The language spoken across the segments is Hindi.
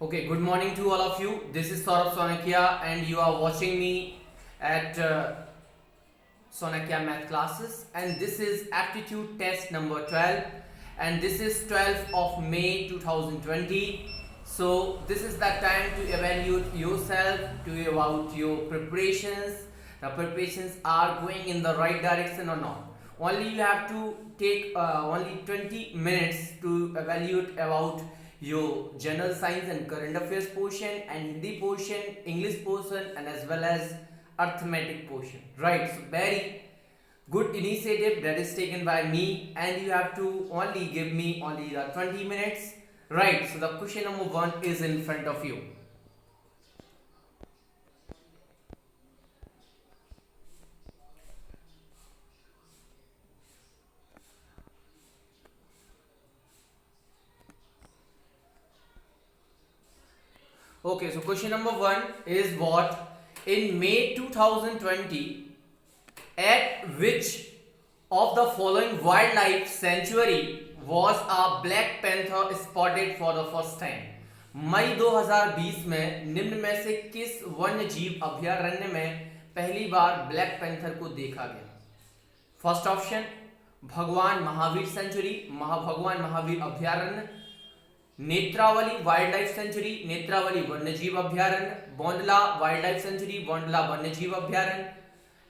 Okay, good morning to all of you. This is Saurabh Sonakia, and you are watching me at Sonakia Math Classes. And this is aptitude test number 12, and this is 12th of May 2020. So, this is the time to evaluate yourself, to about your preparations. The preparations are going in the right direction or not. Only you have to take only 20 minutes to evaluate about your general science and current affairs portion and Hindi portion, English portion, and as well as arithmetic portion. Right, so very good initiative that is taken by me, and you have to only give me only the 20 minutes. Right, so the question number 1 is in front of you. Okay, so question number 1 is what? In May 2020, at which of the following wildlife sanctuary was a black panther spotted for the first time? मई 2020 में निम्न में से किस वन्य जीव अभयारण्य में पहली बार ब्लैक पैंथर को देखा गया? फर्स्ट ऑप्शन भगवान महावीर सेंचुरी, भगवान महावीर अभयारण्य, Netravali wildlife sanctuary, Netravali वन्यजीव अभयारण्य, Bondla wildlife sanctuary, Bondla वन्यजीव अभयारण्य,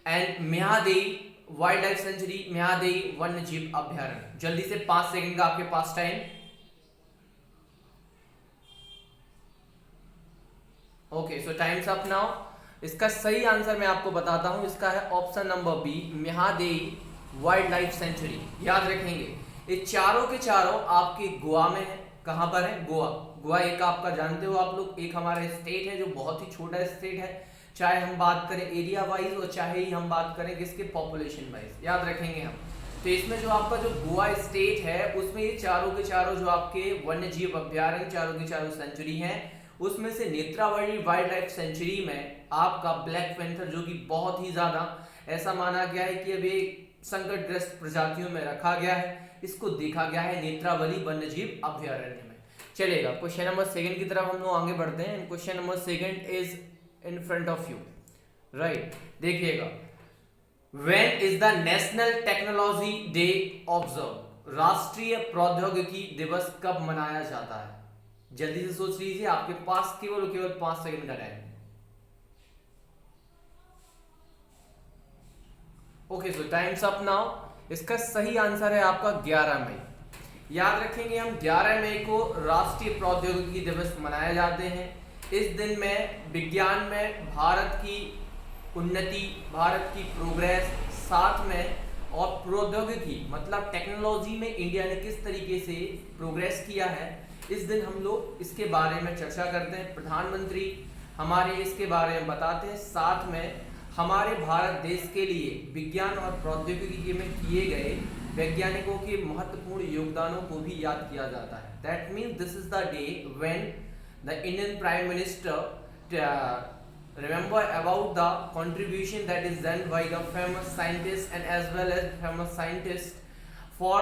and Mhadei wildlife sanctuary, Mhadei वन्यजीव अभयारण्य. जल्दी से 5 सेकंड का आपके पास time. Okay, so time's up now. इसका सही आंसर मैं आपको बताता हूं. इसका है option number B, Mhadei wildlife sanctuary. याद रखेंगे ये चारों के चारों आपके गोवा में है. कहां पर है? गोवा. गोवा एक आपका जानते हो आप लोग, एक हमारा स्टेट है जो बहुत ही छोटा स्टेट है, चाहे हम बात करें एरिया वाइज और चाहे ही हम बात करें किसके पॉपुलेशन वाइज. याद रखेंगे हम. तो इसमें जो आपका जो गोवा स्टेट है उसमें ये चारों के चारों जो आपके वन्य जीव अभ्यारण्य चारों के चारों सेंचुरी हैं, उसमें से नेत्रावली वाइल्ड लाइफ सेंचुरी में आपका ब्लैक पैंथर जो कि बहुत ही ज्यादा ऐसा माना गया है कि अब ये संकटग्रस्त प्रजातियों में रखा गया है, इसको देखा गया है नेत्रावली वन्यजीव अभयारण्य में. चलेगा, क्वेश्चन नंबर 2 की तरफ हम लोग आगे बढ़ते हैं. Question number 2 is in front of you. Right, देखिएगा. When is the national technology day observe? राष्ट्रीय प्रौद्योगिकी दिवस कब मनाया जाता है? जल्दी से सोच लीजिए, आपके पास केवल 5 सेकंड का time. Okay, so time's up now. इसका सही आंसर है आपका 11 मई. याद रखेंगे हम 11 मई को राष्ट्रीय प्रौद्योगिकी दिवस मनाए जाते हैं. इस दिन में विज्ञान में भारत की उन्नति, भारत की प्रोग्रेस, साथ में और प्रौद्योगिकी मतलब टेक्नोलॉजी में इंडिया ने किस तरीके से प्रोग्रेस किया है, इस दिन हम लोग इसके बारे में चर्चा करते हैं. प्रधानमंत्री हमारे इसके बारे में बताते हैं. साथ में हमारे भारत देश के लिए विज्ञान और प्रौद्योगिकी में किए गए वैज्ञानिकों के महत्वपूर्ण योगदानों को भी याद किया जाता है. That means this is the day when the Indian prime minister remember about the contribution that is done by the famous scientists and as well as famous scientists for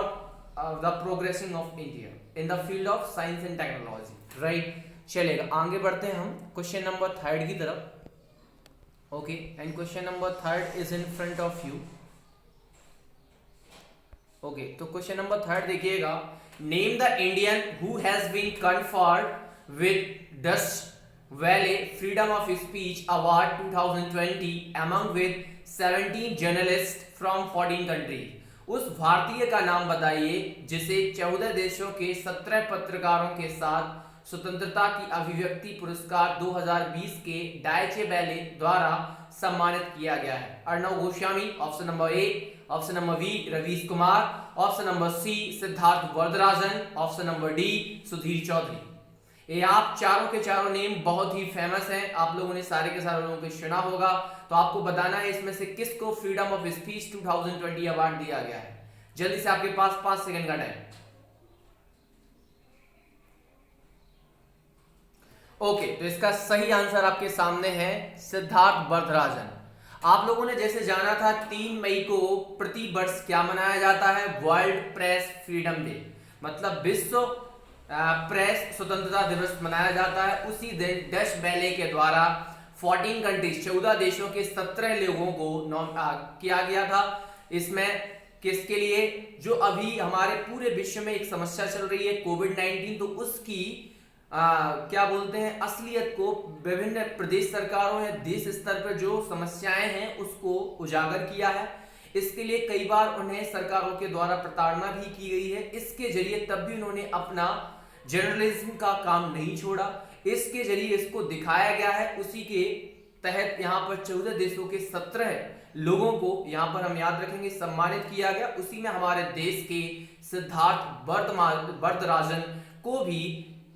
the progressing of India in the field of science and technology. Right, चलेगा, आगे बढ़ते हैं हम क्वेश्चन नंबर 3 की तरफ. Okay, and question number 3 is in front of you. Okay, तो क्वेश्चन नंबर 3 देखिएगा. Name the Indian who has been conferred with Deutsche Welle freedom of speech award 2020 among with 17 journalist from 14 countries. उस भारतीय का नाम बताइए जिसे 14 देशों के 17 पत्रकारों के साथ स्वतंत्रता की अभिव्यक्ति पुरस्कार 2020 के डायचे वेले द्वारा सम्मानित किया गया है. Arnab Goswami option number A, option number B Ravish Kumar, option number C Siddharth Varadarajan, option number D Sudhir Chaudhary. ये आप चारों के चारों नेम बहुत ही फेमस हैं, आप लोगों ने सारे के सारे लोगों को सुना होगा. तो आपको बताना है इसमें से किसको फ्रीडम ऑफ स्पीच 2020 अवार्ड दिया गया है. जल्दी से आपके पास 5 सेकंड का टाइम. ओके, तो इसका सही आंसर आपके सामने है सिद्धार्थ वरदराजन. आप लोगों ने जैसे जाना था 3 मई को प्रति वर्ष क्या मनाया जाता है? वर्ल्ड प्रेस फ्रीडम डे, मतलब विश्व प्रेस स्वतंत्रता दिवस मनाया जाता है। उसी दिन डच बैले के द्वारा 14 कंट्रीज 14 देशों के 17 लोगों को किया गया था। इसमें किसके लिए, जो अभी हमारे पूरे विश्व में एक समस्या चल रही है कोविड-19, तो उसकी क्या बोलते हैं असलियत को विभिन्न प्रदेश सरकारों या देश स्तर पर जो समस्याएं हैं उसको उजागर किया है। इसके लिए कई बार उन्हें सरकारों के द्वारा प्रताड़ना भी की गई है। इसके जरिए तब भी उन्होंने अपना जर्नलिज्म का काम नहीं छोड़ा। इसके जरिए इसको दिखाया गया है। उसी के तहत यहाँ पर 14 देशों के 17 लोगों को यहाँ पर हम याद रखेंगे सम्मानित किया गया। उसी में हमारे देश के सिद्धार्थ वरदराजन को भी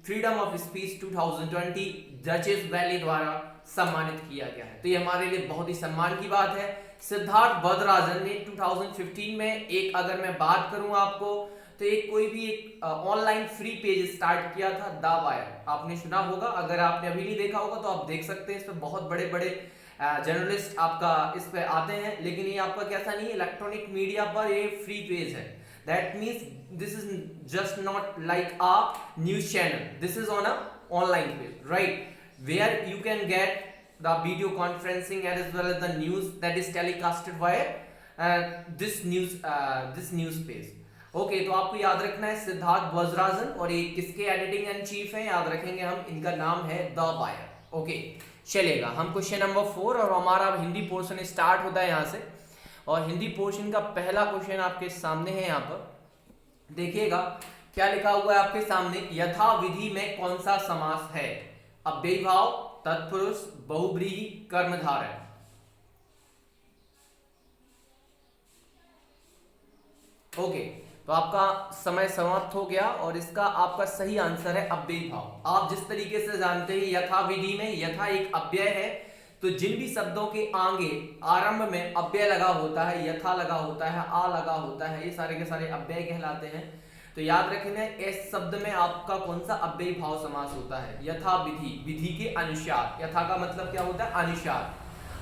freedom of speech 2020 duchess valley द्वारा सम्मानित किया गया है। तो ये हमारे लिए बहुत ही सम्मान की बात है। सिद्धार्थ वरदराजन ने 2015 में एक, अगर मैं बात करूं आपको, तो एक कोई भी एक ऑनलाइन फ्री पेज स्टार्ट किया था, द वायर, आपने सुना होगा। अगर आपने अभी नहीं देखा होगा तो आप देख सकते हैं। इस पर बहुत बड़े बड़े जर्नलिस्ट आपका इस पे आते हैं, लेकिन ये आपका कैसा नहीं है, इलेक्ट्रॉनिक मीडिया पर ये फ्री पेज है। That means this is just not like a news channel. This is on a online page, right? Where you can get the video conferencing as well as the news that is telecasted via this news page. Okay, तो आपको याद रखना है सिद्धार्थ वरदराजन, और ये किसके एडिटिंग एंड चीफ हैं याद रखेंगे हम, इनका नाम है द वायर। ओके, चलेगा हम क्वेश्चन नंबर 4 और हमारा हिंदी पोर्शन स्टार्ट होता है यहाँ से। और हिंदी पोर्शन का पहला क्वेश्चन आपके सामने है। यहाँ पर देखिएगा क्या लिखा हुआ है आपके सामने, यथाविधि में कौन सा समास है? अव्ययी भाव, तत्पुरुष, बहुब्रीहि, कर्मधारय। ओके, तो आपका समय समाप्त हो गया और इसका आपका सही आंसर है अव्ययी भाव। आप जिस तरीके से जानते हैं यथाविधि में यथा एक अव्यय है, तो जिन भी शब्दों के आगे आरंभ में अव्यय लगा होता है, यथा लगा होता है, आ लगा होता है, ये सारे के सारे अव्यय कहलाते हैं। तो याद रखना इस शब्द में आपका कौन सा अव्ययी भाव समास होता है? यथा विधि, विधि के अनुसार। यथा का मतलब क्या होता है? अनुसार।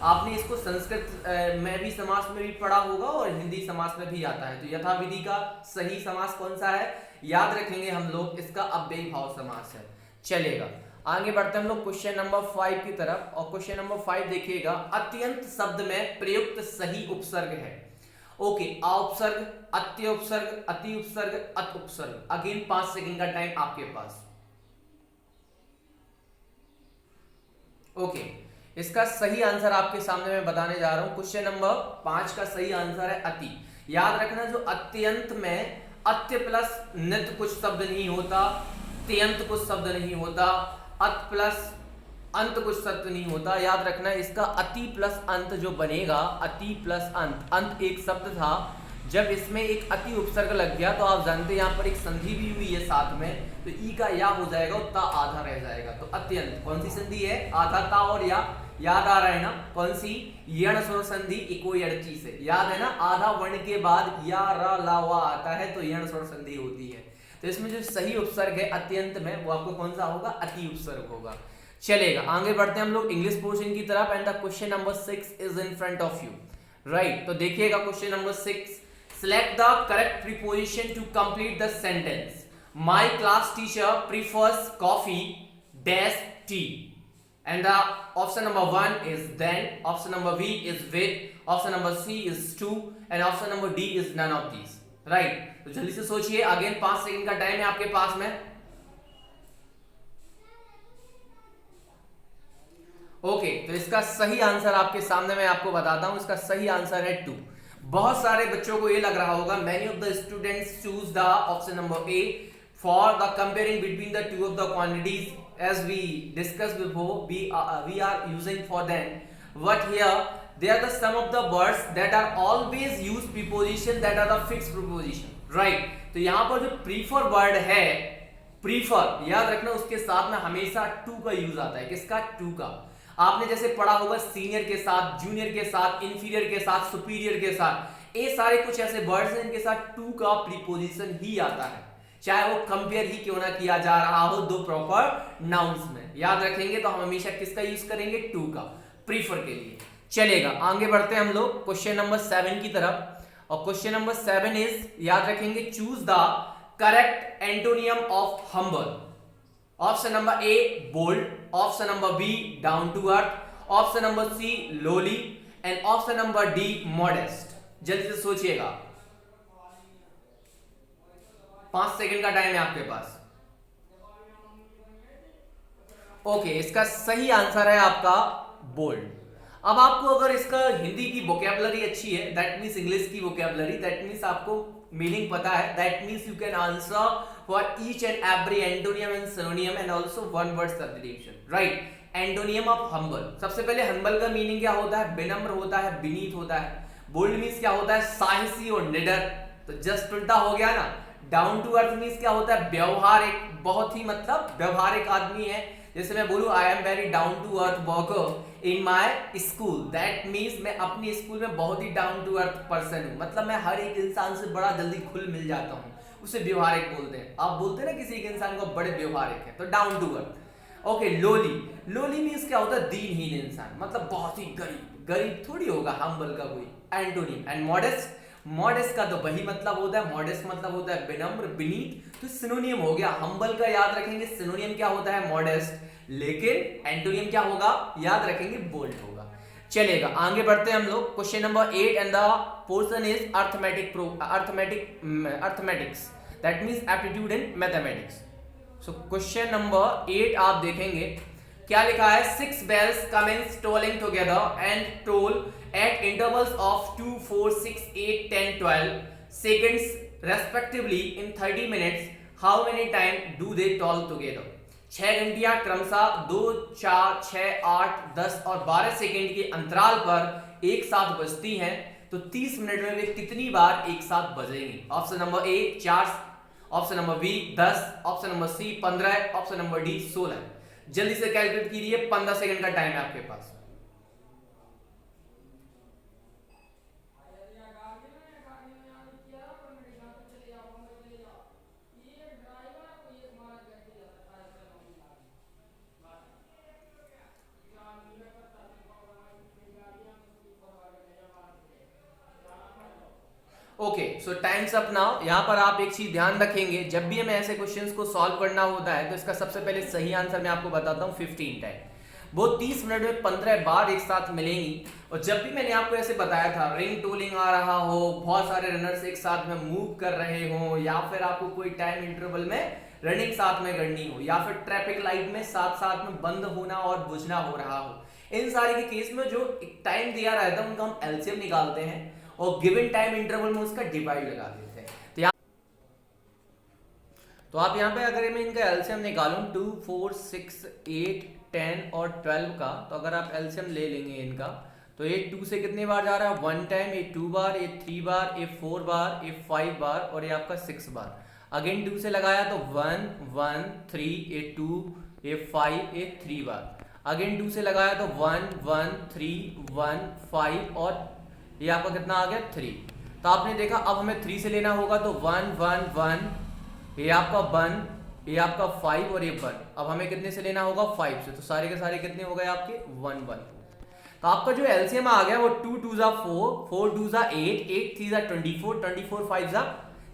आपने इसको संस्कृत में भी समास में भी पढ़ा होगा और हिंदी समास में भी आता है। तो यथा विधि का सही समास कौन सा है? याद रखेंगे हम लोग, इसका अव्ययी भाव समास है। चलेगा, आगे बढ़ते हैं हम लोग क्वेश्चन नंबर 5 की तरफ। और क्वेश्चन नंबर 5 देखिएगा, अत्यंत शब्द में प्रयुक्त सही उपसर्ग है। ओके, आ उपसर्ग, अत्य उपसर्ग, अति उपसर्ग, अत उपसर्ग। अगेन 5 सेकंड का टाइम आपके पास। ओके, इसका सही आंसर आपके सामने मैं बताने जा रहा हूं। क्वेश्चन नंबर 5 का सही आंसर है अति। याद रखना, जो अत्यंत में अत्य प्लस नित कुछ शब्द नहीं होता, त्यंत कुछ शब्द नहीं होता, अत प्लस अंत कुछ शब्द नहीं होता। याद रखना, इसका अति प्लस अंत जो बनेगा, अति प्लस अंत, अंत एक शब्द था, जब इसमें एक अति उपसर्ग लग गया तो आप जानते हैं यहाँ पर एक संधि भी हुई है साथ में, तो ई का या हो जाएगा और ता आधा रह जाएगा। तो अत्यंत कौन सी संधि है? आधा ता और या, याद आ रहा है ना? कौन सी? यण स्वर संधि इको यर्ची से, याद है ना? आधा वर्ण के बाद या र ला वा आता है तो यण स्वर संधि होती है। तो इसमें जो सही उपसर्ग है अत्यंत में, वो आपको कौन सा होगा? अति उपसर्ग होगा। चलेगा, आगे बढ़ते हैं हम लोग इंग्लिश पोर्शन की तरफ। And the question number 6 is in front of you, right? तो देखिएगा question number 6, select the correct preposition to complete the sentence. My class teacher prefers coffee dash tea. And the option number 1 is then, option number B is with, option number C is to, and option number D is none of these. Right? तो जल्दी से सोचिए, अगेन 5 सेकंड का टाइम है आपके पास में। ओके, तो इसका सही आंसर आपके सामने मैं आपको बताता हूं। इसका सही आंसर है टू। बहुत सारे बच्चों को ये लग रहा होगा, many of the students choose the option number A for the comparing between the two of the quantities as we discussed before. We are using for them. But here they are the sum of the words that are always use preposition that are the fixed preposition, right? तो यहाँ पर जो prefer word है, prefer, याद रखना, उसके साथ में हमेशा to का यूज आता है। किसका? to का। आपने जैसे पढ़ा होगा सीनियर के साथ, जूनियर के साथ, इंफीरियर के साथ, सुपीरियर के साथ, ये सारे कुछ ऐसे वर्ड्स हैं इनके साथ टू का प्रीपोजिशन ही आता है, चाहे वो कंपेयर ही क्यों ना किया जा रहा हो दो प्रॉपर नाउन्स में। याद रखेंगे तो हम हमेशा किसका यूज करेंगे? टू का, प्रीफर के लिए। चलेगा, आगे बढ़ते हैं हम लोग क्वेश्चन नंबर 7 की तरफ। और क्वेश्चन नंबर 7 इज, याद रखेंगे, choose the correct antonym of humble? Option number A bold, option number B down to earth, option number C lowly and option number D modest. जल्दी से सोचिएगा, 5 सेकंड का टाइम है आपके पास। ओके, इसका सही आंसर है आपका बोल्ड। अब आपको अगर इसका हिंदी की वोकैबुलरी अच्छी है, दैट मींस इंग्लिश की वोकैबुलरी, दैट मींस आपको मीनिंग पता है, that means you can answer for each and every antonym and सिनोनियम and also one word substitution, right? Antonym of humble, सबसे पहले हम्बल का मीनिंग क्या होता है? विनम्र होता है, विनीत होता है। बोल्ड मींस क्या होता है? साहसी और निडर, तो जस्ट उल्टा हो गया ना। डाउन टू अर्थ मींस क्या होता है? व्यवहारिक, बहुत ही मतलब व्यवहारिक आदमी है। जैसे मैं बोलूं I am very down to earth worker in my school, that means मैं अपनी स्कूल में बहुत ही डाउन टू अर्थ पर्सन हूं, मतलब मैं हर एक इंसान से बड़ा जल्दी खुल मिल जाता हूं, उसे व्यवहारिक बोलते हैं। आप बोलते हैं ना किसी एक इंसान को बड़े व्यवहारिक है, तो down to earth. Okay, lowly, lowly means क्या होता है? दीनहीन इंसान, मतलब बहुत ही गरीब, गरीब थोड़ी होगा हम्बल का कोई एंटोनिम। एंड मॉडेस्ट, मॉडेस्ट का तो वही मतलब होता है, मॉडेस्ट मतलब होता है विनम्र, विनीत, तो सिनोनियम हो गया। हम्बल का याद रखेंगे, सिनोनियम क्या होता है? मॉडेस्ट, लेकिन एंटोनियम क्या होगा? याद रखेंगे, बोल्ड होगा। चलेगा, आगे बढ़ते हैं हम लोग। Question number 8 and the portion is arithmetics, that means aptitude in mathematics. So question number 8 आप देखेंगे क्या लिखा है? 6 bells commence tolling together and toll at intervals of 2, 4, 6, 8, 10, 12 seconds respectively in 30 minutes. How many times do they toll together? 6 घंटियां क्रमशः 2, 4, 6, 8, 10 और 12 सेकंड के अंतराल पर एक साथ बजती हैं, तो 30 मिनट में वे कितनी बार एक साथ बजेंगी? Option number A 4, option number B 10, option number C 15, option number D 16। जल्दी से कैलकुलेट कीजिए, 15 सेकंड का टाइम है आपके पास। Okay, so time's up now. यहाँ पर आप एक चीज ध्यान रखेंगे, जब भी हमें ऐसे क्वेश्चंस को सॉल्व करना होता है तो इसका सबसे पहले सही आंसर मैं आपको बताता हूँ 15 टाइम। वो 30 मिनट में 15 बार एक साथ मिलेंगी। और जब भी मैंने आपको ऐसे बताया था, रिंग टोलिंग आ रहा हो, बहुत सारे रनर्स एक साथ में मूव कर रहे हो, या फिर आपको कोई टाइम इंटरवल में रनिंग साथ में करनी हो, या फिर ट्रैफिक लाइट में साथ साथ में बंद होना और बुझना हो रहा हो, इन सारे के केस में जो एक टाइम दिया रहता है उनका हम एलसीएम निकालते हैं और गिवन टाइम इंटरवल में उसका डिवाइड लगा देते हैं। तो आप यहाँ पे अगर मैं इनका एलसीएम निकालूं 2, 4, 6, 8, 10 और 12 का, तो अगर आप एलसीएम ले लेंगे इनका, तो ये 2 से कितने बार जा रहा है? 1 टाइम, ये 2 बार, ये 3 बार, ये 4 बार, ये 5 बार और ये आपका 6 बार। अगेन 2 से लगाया तो 1, 1, 3, ये 2, ये 5, ये 3 बार। अगेन 2 से लगाया तो 1, 1, 3, 1, 5 और ये आपका कितना आ गया? 3। तो आपने देखा अब हमें 3 से लेना होगा, तो 1, 1, 1, ये आपका 1, ये आपका 5 और ये 1। अब हमें कितने से लेना होगा? 5 से। तो सारे के सारे कितने हो गए आपके? 1, 1। तो आपका जो एलसीएम आ गया वो 2 2 जा 4, 4 2 जा 8, 8 3 जा 24, 24 5 जा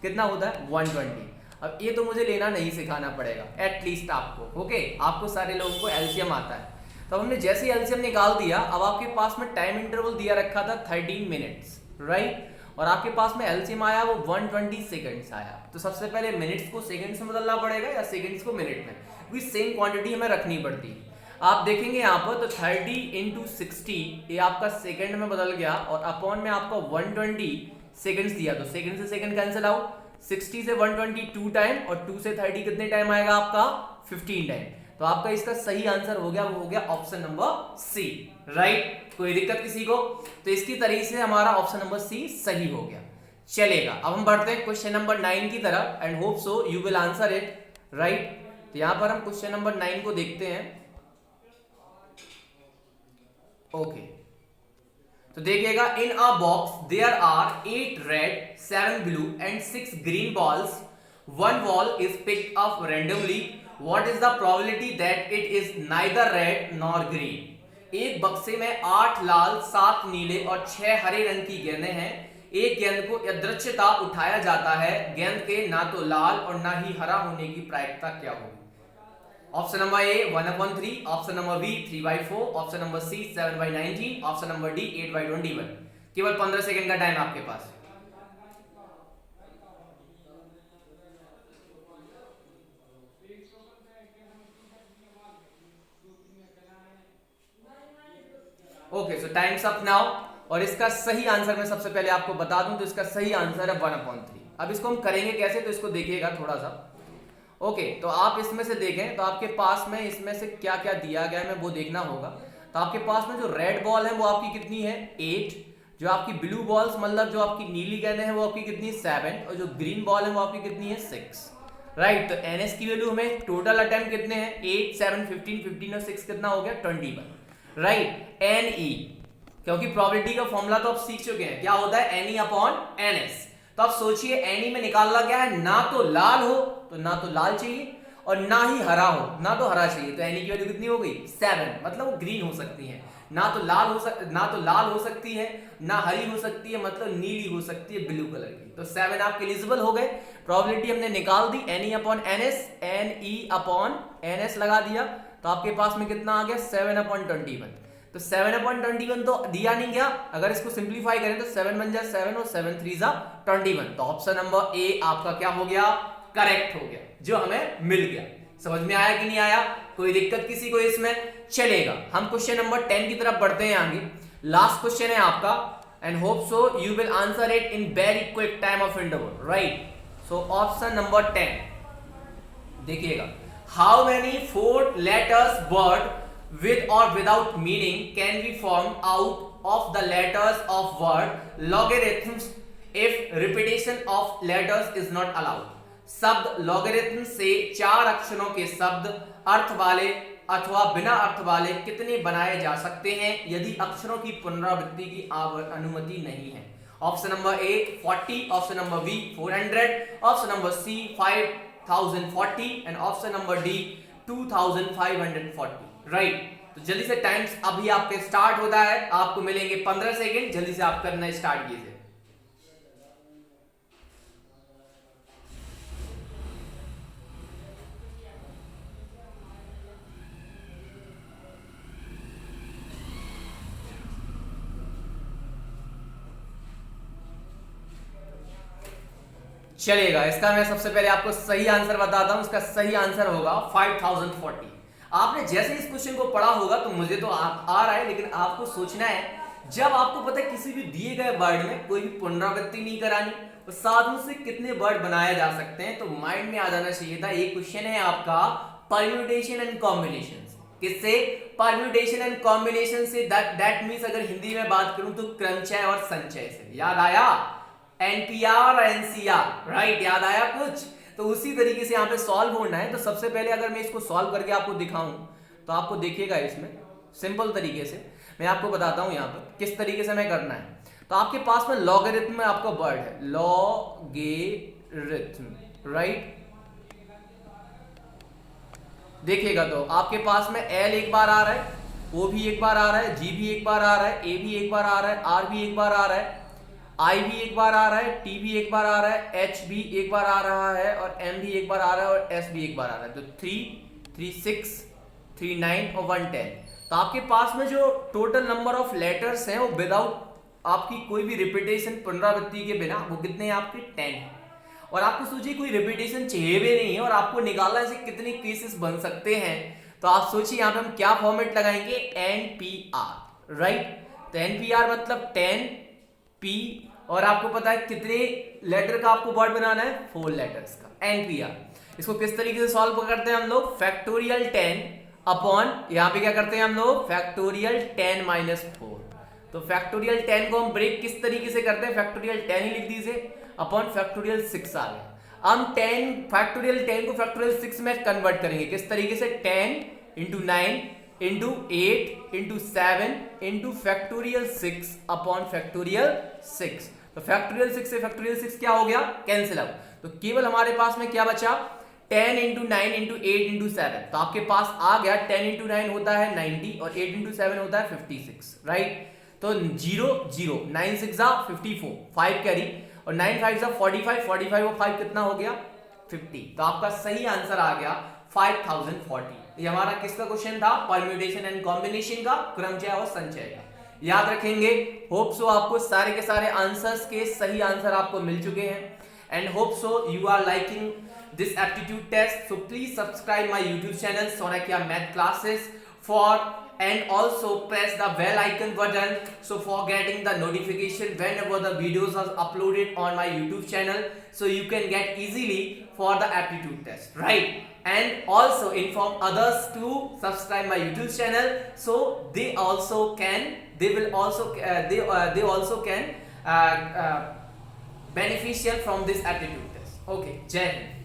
कितना होता है? 120। अब ये तो मुझे लेना नहीं सिखाना पड़ेगा, एटलीस्ट आपको। ओके, आपको सारे लोगों को एलसीएम आता है। तो हमने जैसे ही एलसीएम निकाल दिया, अब आपके पास में टाइम इंटरवल दिया रखा था 13 मिनट्स, राइट? और आपके पास में एलसीएम आया वो 120 सेकंड्स आया। तो सबसे पहले मिनट्स को सेकंड्स में बदलना पड़ेगा या सेकंड्स को मिनट में, क्योंकि सेम क्वांटिटी हमें रखनी पड़ती है। आप देखेंगे यहाँ पर तो 30 × 60 ये आपका सेकंड में बदल गया, और अपॉन में आपका 120 सेकंड्स दिया, तो सेकंड से सेकंड कैंसिल आउट, 60 से 120 2 टाइम और 2 से 30 कितने टाइम आएगा आपका? 15 टाइम। तो आपका इसका सही आंसर हो गया, वो हो गया ऑप्शन नंबर सी, राइट? कोई दिक्कत किसी को? तो इसकी तरीके से हमारा ऑप्शन नंबर सी सही हो गया। चलेगा, अब हम बढ़ते हैं क्वेश्चन नंबर 9 की तरफ and hope so you will answer it, right? तो यहां पर हम क्वेश्चन नंबर 9 को देखते हैं। ओके, तो देखिएगा, in a box there are 8 red, 7 blue and 6 green balls, 1 ball is picked up randomly, what is the probability that it is neither red nor green? एक बक्से में 8 लाल, 7 नीले और 6 हरे रंग की गेंदें हैं। एक गेंद को यादृच्छिकता उठाया जाता है, गेंद के ना तो लाल और ना ही हरा होने की प्रायिकता क्या होगी? Option number A 1/3, option number B 3/4, option number C 7/19, option number D 8/21। केवल 15 सेकंड का टाइम आपके पास। Okay, so time's up now. और इसका सही आंसर मैं सबसे पहले आपको बता दूं तो इसका सही आंसर है 1/3। अब इसको हम करेंगे कैसे, तो इसको देखिएगा थोड़ा सा। ओके, तो आप इसमें से देखें तो आपके पास में इसमें से क्या क्या दिया गया है वो देखना होगा। तो आपके पास में जो रेड बॉल है वो आपकी कितनी है 8, जो आपकी ब्लू बॉल्स मतलब जो आपकी नीली गेंदें हैं वो आपकी कितनी 7, और जो ग्रीन बॉल है वो आपकी कितनी है 6। राइट, तो एनएस की वैल्यू हमें टोटल अटेम्प्ट कितने हैं 8, 7, 15, 15 और 6 कितना हो गया 21। राइट, एनई, क्योंकि प्रोबेबिलिटी का फॉर्मूला तो आप सीख चुके हैं, क्या होता है एनई अपॉन एनएस। तो आप सोचिए एनई में निकालना क्या है, ना तो लाल हो तो ना तो लाल चाहिए और ना ही हरा हो ना तो हरा चाहिए। तो एनई की वैल्यू कितनी हो गई 7, मतलब वो ग्रीन हो सकती है, ना तो लाल हो सकती है, ना हरी हो सकती है, मतलब नीली हो सकती है ब्लू कलर की। तो 7 आपके एलिजिबल हो गए। प्रोबेबिलिटी हमने निकाल दी, NE upon NS, NE upon NS लगा दिया, तो आपके पास में कितना आ गया 7/21। तो 7/21 तो दिया नहीं गया, अगर इसको सिंप्लीफाई करें तो 7 बन जाए 7 और 7 3 जा 21। तो ऑप्शन नंबर ए आपका क्या हो गया, करेक्ट हो गया, जो हमें मिल गया। समझ में आया कि नहीं आया, कोई दिक्कत किसी को इसमें? चलेगा, हम क्वेश्चन नंबर 10 की तरफ बढ़ते हैं आगे। लास्ट क्वेश्चन है आपका, and hope so you will answer it in very quick time of interval. Right, so option number 10 देखिएगा, how many 4 letters word with or without meaning can be formed out of the letters of word logarithms if repetition of letters is not allowed? शब्द लॉगरिथम से 4 अक्षरों के शब्द अर्थ वाले अथवा बिना अर्थ वाले कितने बनाए जा सकते हैं यदि अक्षरों की पुनरावृत्ति की अनुमति नहीं है? Option number A 40, option number B 400, option number C 5040 and option number D 2540। Right, तो जल्दी से टाइम्स अभी आपके स्टार्ट होता है, आपको मिलेंगे 15 सेकंड, जल्दी से आप करना स्टार्ट कीजिए। चलेगा, इसका मैं सबसे पहले आपको सही आंसर बताता हूं। इसका सही आंसर होगा 5040। आपने जैसे इस क्वेश्चन को पढ़ा होगा तो मुझे तो आ रहा है, लेकिन आपको सोचना है जब आपको पता है किसी भी दिए गए वर्ड में कोई भी पुनरावृत्ति नहीं करानी तो साधु से कितने वर्ड बनाए जा सकते हैं, तो माइंड में आ जाना चाहिए था। एक क्वेश्चन है आपका परम्यूटेशन एंड कॉम्बिनेशन से, किससे? परम्यूटेशन एंड कॉम्बिनेशन से। दैट मींस अगर हिंदी में बात करूं तो क्रमचय और संचय से। याद आया? एनपीआर, एनसीआर, राइट, याद आया कुछ? तो उसी तरीके से यहाँ पे सॉल्व होना है। तो सबसे पहले अगर मैं इसको सॉल्व करके आपको दिखाऊं तो आपको देखिएगा इसमें सिंपल तरीके से मैं आपको बताता हूं यहाँ पर किस तरीके से मैं करना है। तो आपके पास में लॉगरिथम में आपका वर्ड है लॉगरिथम, राइट, देखिएगा तो आपके पास में एल एक बार आ रहा है, ओ भी एक बार आ रहा है, जी भी एक बार आ रहा है, ए भी एक बार आ रहा है, आर भी एक बार आ रहा है, आई भी एक बार आ रहा है, टी भी एक बार आ रहा है, एच भी एक बार आ रहा है और एम भी एक बार आ रहा है और एस भी एक बार आ रहा है। तो 3, 3, 6, 3, 9 और 1, 10। तो आपके पास में जो टोटल नंबर ऑफ लेटर्स हैं वो विदाउट आपकी कोई भी रिपीटेशन पुनरावृत्ति के बिना वो कितने हैं आपके 10 हैं। और आपको सोचिए कोई रिपीटेशन चाहिए भी नहीं है और आपको निकालना से कितने केसेस बन सकते हैं। तो आप सोचिए यहाँ पे हम क्या फॉर्मेट लगाएंगे, एनपीआर, राइट। तो एनपीआर मतलब 10 पी और आपको पता है कितने लेटर का आपको वर्ड बनाना है, 4 लेटर्स का एनपीआर। इसको किस तरीके से सॉल्व करते हैं हम लोग, फैक्टोरियल 10 अपॉन यहाँ पे क्या करते हैं हम लोग, फैक्टोरियल 10 माइनस 4। तो फैक्टोरियल 10 को हम ब्रेक किस तरीके से करते हैं, फैक्टोरियल 10 ही लिख दीजिए अपॉन फैक्टोरियल 6 आ गया। हम 10 फैक्टोरियल 10 को फैक्टोरियल 6 में कन्वर्ट करेंगे किस तरीके से, 10 into 9 into 8 into 7 into factorial 6 upon factorial 6। तो फैक्टोरियल 6 से फैक्टोरियल 6 क्या हो गया, कैंसिल आउट। तो केवल हमारे पास में क्या बचा, 10 इंटू 9 इंटू 8 इंटू 7। तो आपके पास आ गया 10 इंटू 9 होता है 90 और 8 इंटू 7 होता है 56, राइट। तो 0 0, 9 6 54, 5 कैरी, और 9 5 45, 45 और 5 कितना हो गया 50। तो आपका सही आंसर आ गया 5040। ये हमारा किसका क्वेश्चन था, परम्यूटेशन एंड कॉम्बिनेशन का, क्रमचय और संचय का। याद रखेंगे। होप सो आपको सारे के सारे आंसर्स के सही आंसर आपको मिल चुके हैं, and hope so you are liking this aptitude test. So please subscribe my YouTube channel Sonakia Math Classes and also press the bell icon button so for getting the notification whenever the videos are uploaded on my YouTube channel, so you can get easily for the aptitude test, right? And also inform others to subscribe my YouTube channel so they also can beneficial from this aptitude test. Okay, Jai Hind.